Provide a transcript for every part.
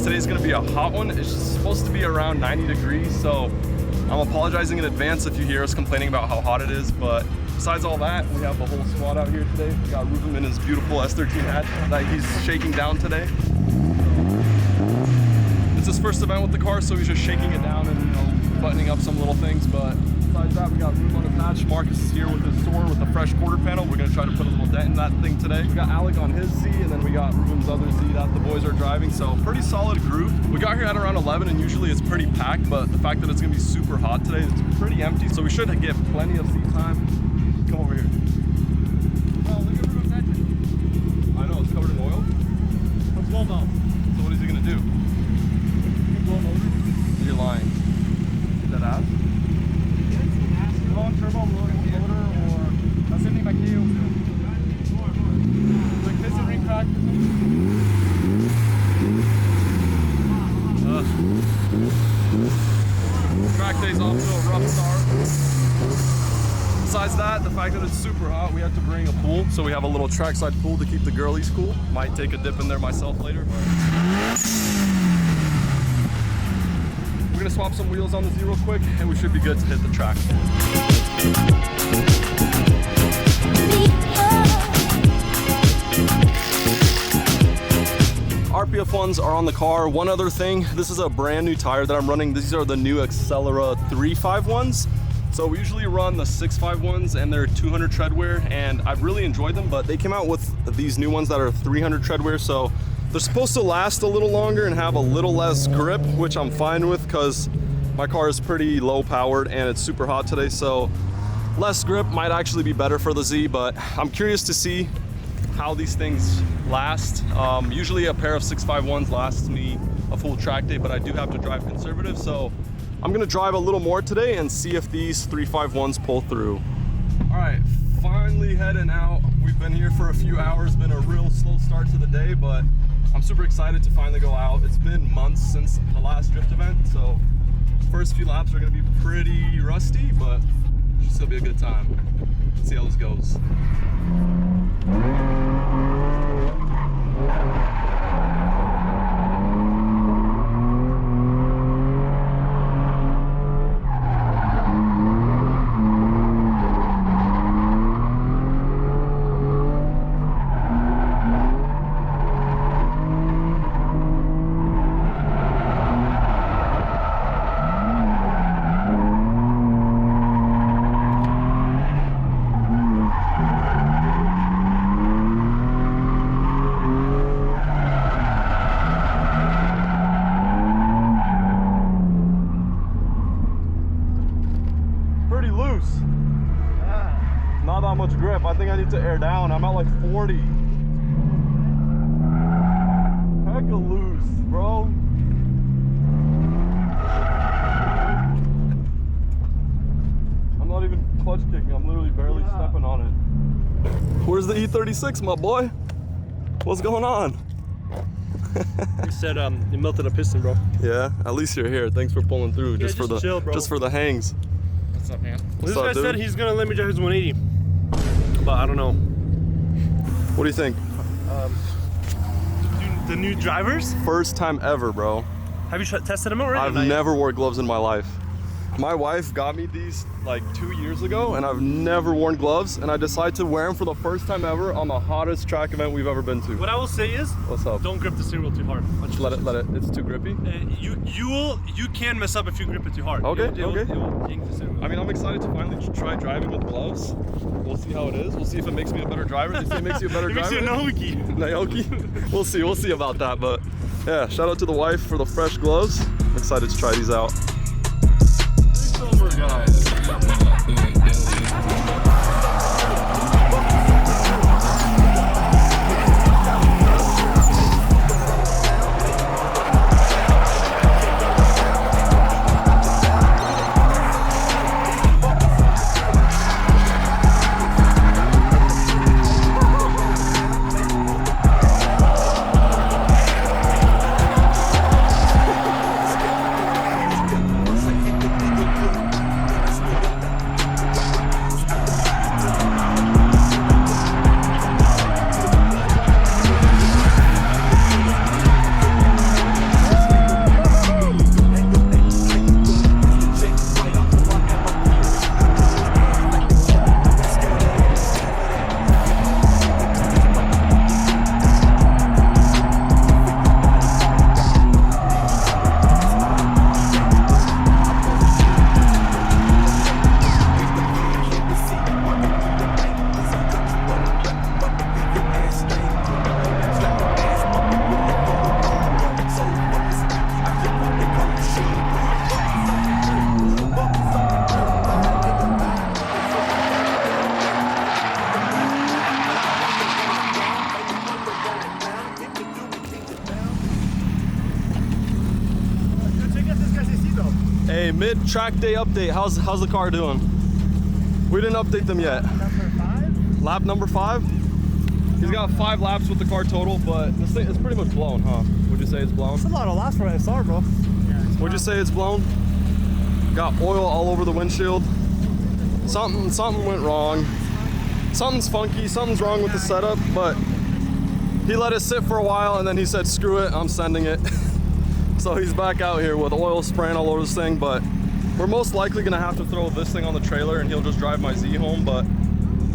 Today's gonna be a hot one. It's supposed to be around 90 degrees, so I'm apologizing in advance if you hear us complaining about how hot it is, but besides all that, we have the whole squad out here today. We got Ruvims in his beautiful S13 hat that he's shaking down today. It's his first event with the car, so he's just shaking it down and, you know, buttoning up some little things, but besides that, we got room on the patch. Marcus is here with his SOAR with the fresh quarter panel. We're gonna try to put a little dent in that thing today. We got Alec on his Z, and then we got Ruvims' other Z that the boys are driving. So pretty solid group. We got here at around 11, and usually it's pretty packed, but the fact that it's gonna be super hot today, it's pretty empty. So we should get plenty of seat time. Come over here. Oh, look at Ruvims' engine. I know, it's covered in oil. Let's blow down. So what is he gonna do? Blow over. You're lying. Get that ass. Turbo motor, or the same thing back here. Like piston ring crack. Track day's off to a rough start. Besides that, the fact that it's super hot, we had to bring a pool, so we have a little trackside pool to keep the girlies cool. Might take a dip in there myself later. We're gonna swap some wheels on the Z real quick, and we should be good to hit the track. RPF ones are on the car. One other thing, this is a brand new tire that I'm running. These are the new Accelera 3.5 ones. So we usually run the 6.5 ones, and they're 200 tread wear, and I've really enjoyed them, but they came out with these new ones that are 300 tread wear, so they're supposed to last a little longer and have a little less grip, which I'm fine with because my car is pretty low powered and it's super hot today, so less grip might actually be better for the Z, but I'm curious to see how these things last. Usually a pair of 6.5 lasts me a full track day, but I do have to drive conservative, so I'm gonna drive a little more today and see if these 3.5 pull through. All right, finally heading out. We've been here for a few hours, been a real slow start to the day, but I'm super excited to finally go out. It's been months since the last drift event, so first few laps are gonna be pretty rusty, but it should still be a good time. Let's see how this goes. Not that much grip. I think I need to air down. I'm at like 40. Hecka loose, bro. I'm not even clutch kicking. I'm literally barely stepping on it. Where's the E36, my boy? What's going on? You said you melted a piston, bro. Yeah, at least you're here. Thanks for pulling through. Yeah, just for chill, bro. Just for the hangs. What's up, man? This guy said he's gonna let me drive his 180, but I don't know. What do you think? The new drivers? First time ever, bro. Have you tested them already? I've never wore gloves in my life. My wife got me these like 2 years ago, and I've never worn gloves, and I decided to wear them for the first time ever on the hottest track event we've ever been to. What I will say is, what's up? Don't grip the steering wheel too hard. Let it. It's too grippy. You can mess up if you grip it too hard. Okay. It will yank the steering wheel. I mean, I'm excited to finally try driving with gloves. We'll see how it is. We'll see if it makes me a better driver. Do you think it makes you a better driver? It makes you a Naoki. Naoki? We'll see about that, but yeah, shout out to the wife for the fresh gloves. excited to try these out. Silver guys. Hey, mid-track day update. How's the car doing? We didn't update them yet. Number 5? Lap number 5? He's got 5 laps with the car total, but this thing is pretty much blown, huh? Would you say it's blown? It's a lot of laps for an SR, bro. Yeah, would you say it's blown? Got oil all over the windshield. Something went wrong. Something's funky, something's wrong with the setup, but he let it sit for a while and then he said, screw it, I'm sending it. So he's back out here with oil spraying all over this thing, but we're most likely gonna have to throw this thing on the trailer and he'll just drive my Z home. But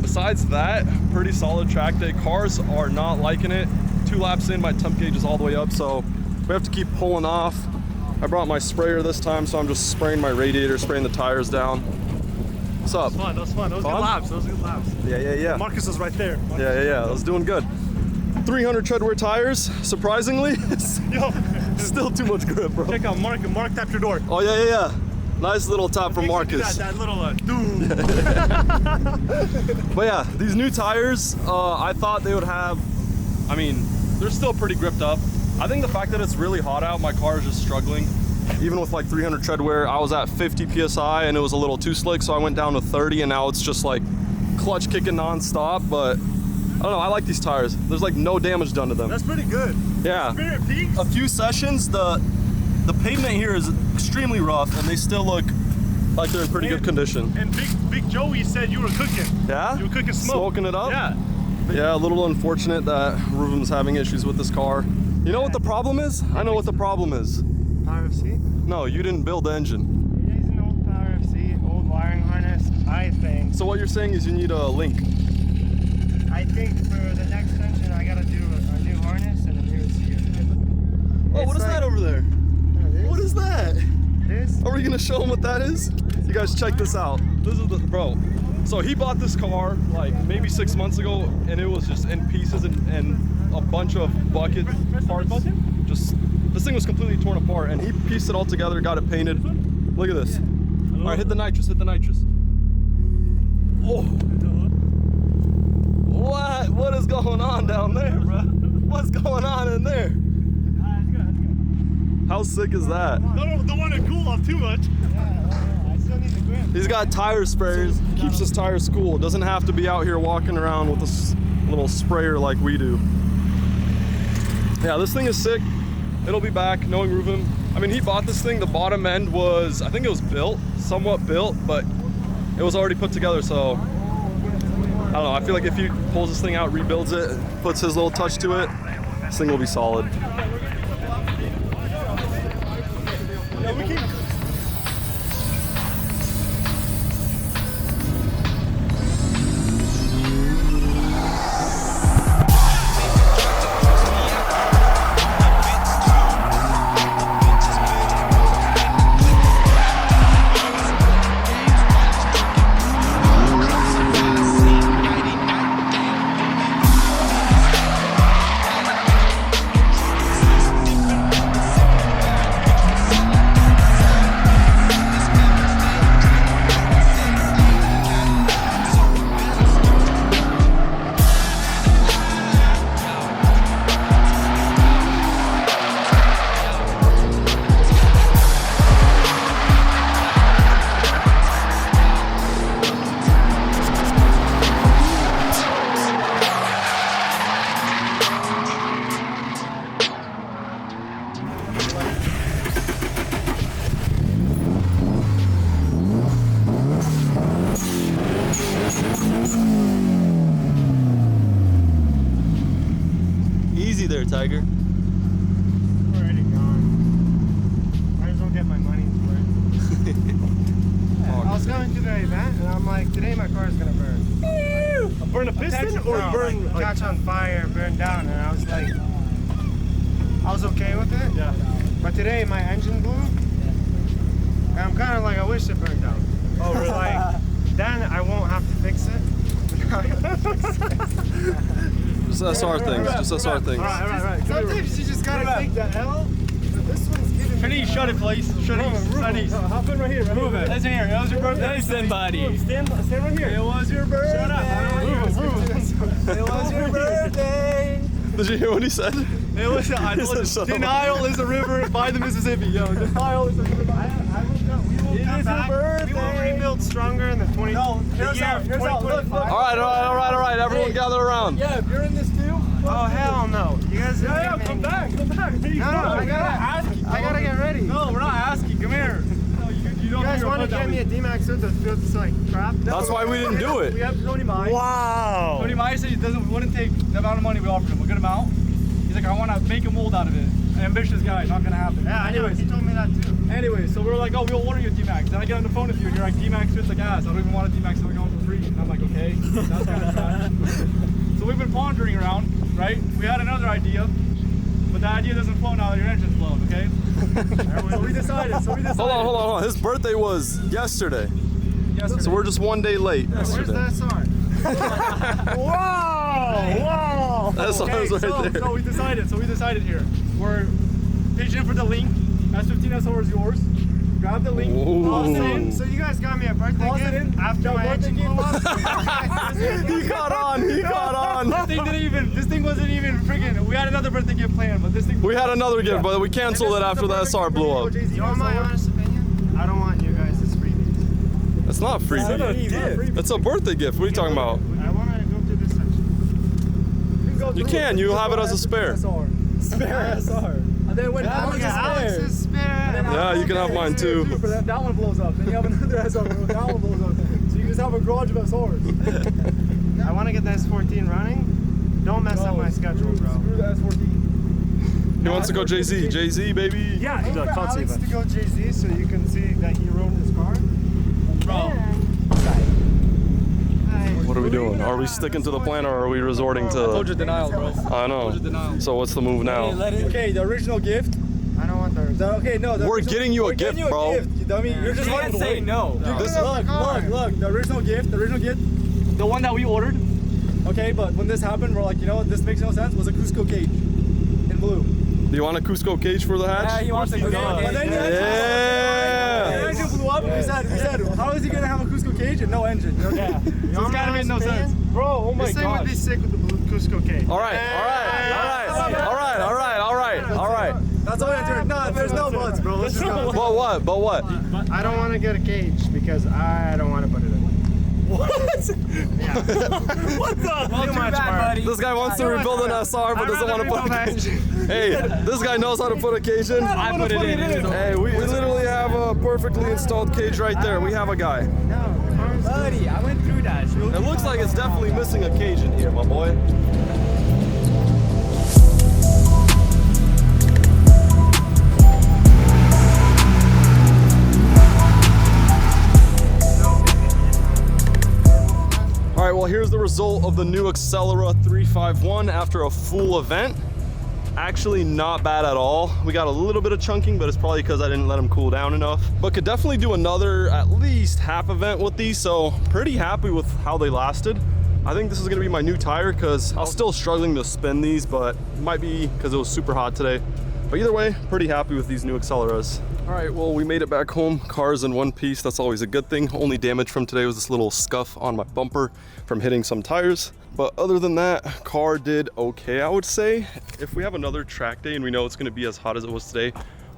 besides that, pretty solid track day. Cars are not liking it. 2 laps in, my temp gauge is all the way up, so we have to keep pulling off. I brought my sprayer this time, so I'm just spraying my radiator, spraying the tires down. What's up? That was fun. Those good laps. Those good laps. Yeah. Marcus is right there. Yeah. I was doing good. 300 treadwear tires, surprisingly. Yo. Still too much grip, bro. Check out Mark. Mark tapped your door. Oh, yeah. Nice little tap from Marcus. That little dude. But yeah, these new tires, I thought they would have, I mean, they're still pretty gripped up. I think the fact that it's really hot out, my car is just struggling. Even with like 300 treadwear, I was at 50 PSI and it was a little too slick, so I went down to 30 and now it's just like clutch kicking non-stop. But I don't know, I like these tires. There's like no damage done to them. That's pretty good. Yeah. Spirit Peaks. A few sessions, the pavement here is extremely rough and they still look like they're in pretty good condition. And Big Joey said you were cooking. Yeah? You were cooking smoke. Smoking it up? Yeah. Yeah, a little unfortunate that Ruvims having issues with this car. You know what the problem is? I know what the problem is. Power FC? No, you didn't build the engine. It is an old Power FC, old wiring harness, I think. So what you're saying is you need a link. I think for the next engine I gotta do a new harness and a new seal. Oh, what is that over there? What is that? This? Are we gonna show them what that is? You guys check this out. This is the, bro. So he bought this car like maybe 6 months ago and it was just in pieces and a bunch of bucket parts. Just, this thing was completely torn apart and he pieced it all together, got it painted. Look at this. All right, hit the nitrous. Oh. What is going on down there, bro? What's going on in there? How sick is that? Don't want to cool off too much. I still need the grip. He's got tire sprayers, keeps his tires cool. Doesn't have to be out here walking around with a little sprayer like we do. Yeah, this thing is sick. It'll be back, knowing Ruvim. I mean, he bought this thing, the bottom end was, I think it was built, somewhat built, but it was already put together, so I don't know. I feel like if he pulls this thing out, rebuilds it, puts his little touch to it, this thing will be solid. Yeah, we keep. Easy there, Tiger. Already gone. Might as well get my money's worth. I was going to the event and I'm like, today my car is gonna burn. Burn a piston or No, burn like, catch on fire, burn down, and I was like, I was okay with it. Yeah. But today my engine blew, and I'm kind of like, I wish it burned down. Oh, really? Like, then I won't have to fix it. Just SR things. Just SR things. Alright. Sometimes you just gotta take the L. But this one's giving me. Shanice, shut it, please. Shanice. Hop in right here. Move it. Listen here. It was your birthday. Hey, somebody. Stand right here. It was your birthday. Shut up. It was your birthday. Did you hear what he said? It was Denial is a river by the Mississippi. Yo, Denial is a river by We will come back. We will rebuild stronger in the 20. No, here's how. Look. All right. Everyone gather around. Yeah, if you're in this too. Oh hell no! You guys. Come back. No, I gotta get ready. No, we're not asking. Come here. No, you don't. You guys want to get me a D-Max suit that feels like crap? That's why we didn't do We it. have Tony Mai. Wow. Tony Mai said he wouldn't take the amount of money we offered him. A good amount. He's like, I want to make a mold out of it. An ambitious guy, not gonna happen. Yeah, anyways, he told me that too. Anyway, so we were like, oh, we'll order you a D-Max. Then I get on the phone with you and you're like, D-Max fits like ass. I don't even want a D-Max, so we're going for free. And I'm like, okay, that's kind of trash. So we've been pondering around, right? We had another idea, but the idea doesn't flow now that your engine's blown, okay? So we decided. Hold on. His birthday was yesterday. So we're just one day late. Where's the SR? Whoa! That's Okay, right there. so we decided here. We're pitching for the link. S15 SR is yours. Grab the link. Toss it in. So you guys got me a birthday Toss it gift in. after my engine blew up? He caught on. This thing wasn't even freaking. We had another birthday gift planned, but this thing. We had another gift, but we canceled it after the SR blew up. You want my honest opinion? I don't want you guys as freebies. It's not free. It's a birthday gift. What are you talking about? I want to go through this section. You can. You have it as a spare. Spare SR. And then when Alex's spare. Yeah, you can have mine too. That one blows up. Then you have another SR. That one blows up. So you just have a garage of SRs. I want to get the S14 running. Don't mess up my schedule, bro. Screw the S14. He wants to go Jay-Z. Jay-Z, baby. Yeah, Wait for Alex to go Jay-Z so you can see that he ruined his car. bro. What are we doing? Are we sticking to the plan or are we resorting I told to... you denial, bro. I know. So what's the move now? Okay, the original gift. I don't want those. We're getting you a gift, bro. I mean, you're just can't say no. Look, the original gift, the one that we ordered. Okay, but when this happened, we're like, you know what, this makes no sense. Was a Cusco cage in blue. Do you want a Cusco cage for the hatch? Yeah, he wants to go. But then the engine blew up. We said, how is he gonna have a Cusco cage and no engine? Yeah. So it's gotta make no sense. Bro, oh my god. This thing would be sick with the blue Cusco cage. All right. That's all we have to do. No, there's no buts, bro. Let's just go. But what? I don't want to get a cage because I don't want to put it in. What? Yeah. What the? Well, Too much, buddy. This guy wants to rebuild an SR but doesn't want to put a cage. Hey, this guy knows how to put a cage in. I put it in. Hey, we literally have a perfectly installed cage right there. We have a guy. Buddy, I went through that. It looks like it's definitely missing a cage in here, my boy. All right, well, here's the result of the new Accelera 351 after a full event. Actually not bad at all. We got a little bit of chunking, but it's probably because I didn't let them cool down enough. But could definitely do another at least half event with these, so pretty happy with how they lasted. I think this is gonna be my new tire because I was still struggling to spin these, but it might be because it was super hot today. But either way, pretty happy with these new Acceleras. All right, well, we made it back home. Car's in one piece, that's always a good thing. Only damage from today was this little scuff on my bumper from hitting some tires. But other than that, car did okay, I would say. If we have another track day and we know it's gonna be as hot as it was today,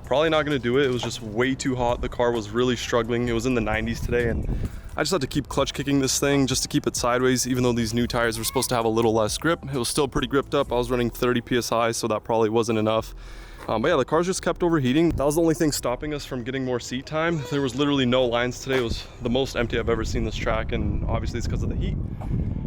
probably not gonna do it. It was just way too hot. The car was really struggling. It was in the 90s today, and I just had to keep clutch kicking this thing just to keep it sideways, even though these new tires were supposed to have a little less grip. It was still pretty gripped up. I was running 30 PSI, so that probably wasn't enough. But yeah, the cars just kept overheating. That was the only thing stopping us from getting more seat time. There was literally no lines today. It was the most empty I've ever seen this track, and obviously it's because of the heat.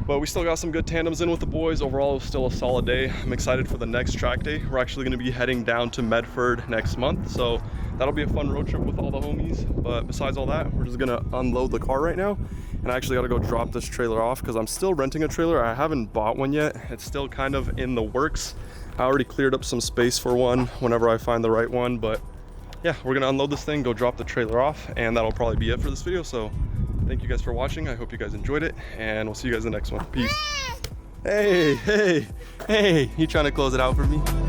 But we still got some good tandems in with the boys. Overall, it was still a solid day. I'm excited for the next track day. We're actually gonna be heading down to Medford next month. So that'll be a fun road trip with all the homies. But besides all that, we're just gonna unload the car right now. And I actually gotta go drop this trailer off because I'm still renting a trailer. I haven't bought one yet. It's still kind of in the works. I already cleared up some space for one whenever I find the right one. But yeah, we're gonna unload this thing, go drop the trailer off, and that'll probably be it for this video. So thank you guys for watching. I hope you guys enjoyed it, and we'll see you guys in the next one. Peace. Hey, you trying to close it out for me?